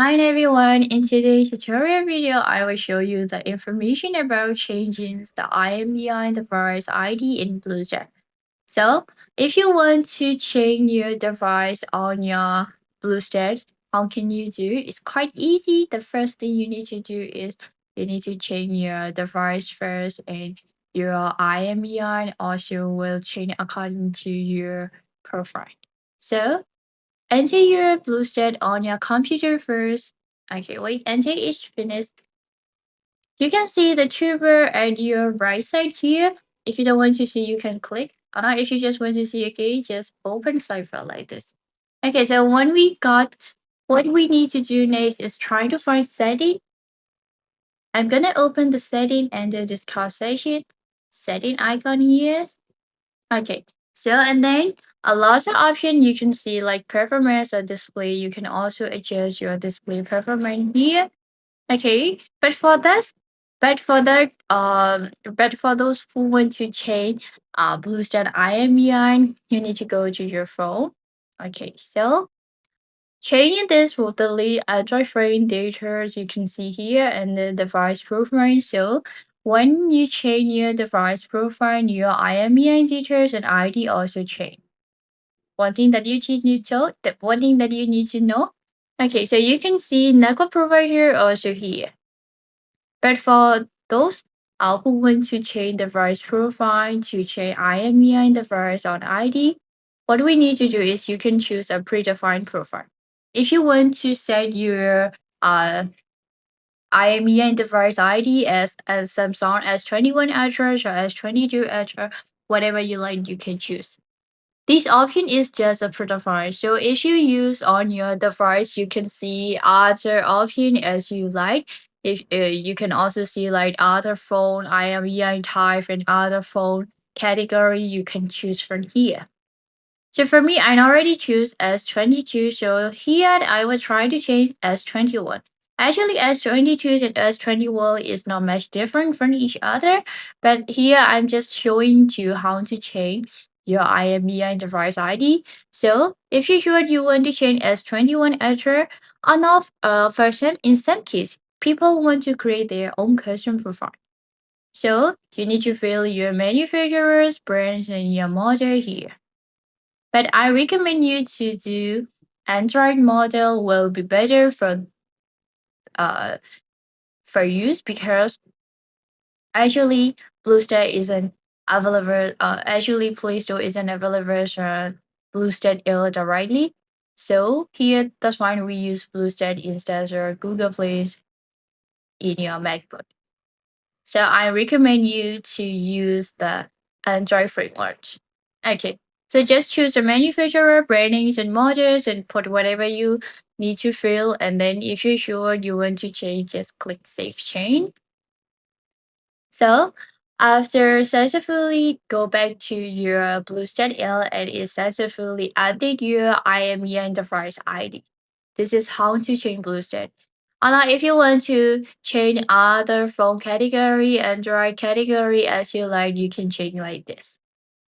Hi everyone, in today's tutorial video, I will show you the information about changing the IMEI device ID in Bluestacks. So, if you want to change your device on your Bluestacks, how can you do? It's quite easy. The first thing you need to do is you need to change your device first, and your IMEI also will change according to your profile. So, enter your BlueStat on your computer first. Okay, wait until it's finished. You can see the tuber at your right side here. If you don't want to see, you can click. Or not, if you just want to see, okay, just open cipher like this. Okay, so when we got what we need to do next is trying to find setting. I'm gonna open the setting and the discuss session. Setting icon here. Okay. So and then a lot of option you can see like performance or display. You can also adjust your display performance here. Okay. But for those who want to change BlueStat IMEI, you need to go to your phone. Okay. So changing this will delete Android frame data as you can see here and the device profile. So when you change your device profile, your IMEI details and ID also change. One thing that you need to know. Okay, so you can see network provider also here. But for those who want to change device profile to change IMEI device on ID, what we need to do is you can choose a predefined profile. If you want to set your IMEI device ID as Samsung S21 Ultra or S22 Ultra, whatever you like, you can choose. This option is just a predefined. So if you use on your device, you can see other option as you like. If you can also see like other phone IMEI type and other phone category you can choose from here. So for me, I already choose S22. So here I will try to change S21. Actually, S22 and S21 is not much different from each other, but here I'm just showing you how to change your IMEI device ID. So if you sure you want to change S21 Ultra, enough version in some cases, people want to create their own custom profile. So you need to fill your manufacturer's brands and your model here. But I recommend you to do Android model will be better uh for use because actually BlueStack isn't available. Actually Play Store isn't available for BlueStack L directly. So here that's why we use BlueStack instead of Google Plays in your MacBook. So I recommend you to use the Android framework. Okay. So just choose the manufacturer, brandings, and models and put whatever you need to fill. And then if you're sure you want to change, just click Save Change. So after successfully go back to your BlueStat L and it successfully update your IMEI device ID. This is how to change BlueStat. Now, if you want to change other phone category, Android category as you like, you can change like this.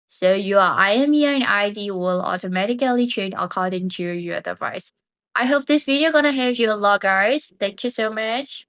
So your IMEI ID will automatically change according to your device. I hope this video gonna help you a lot, guys. Thank you so much.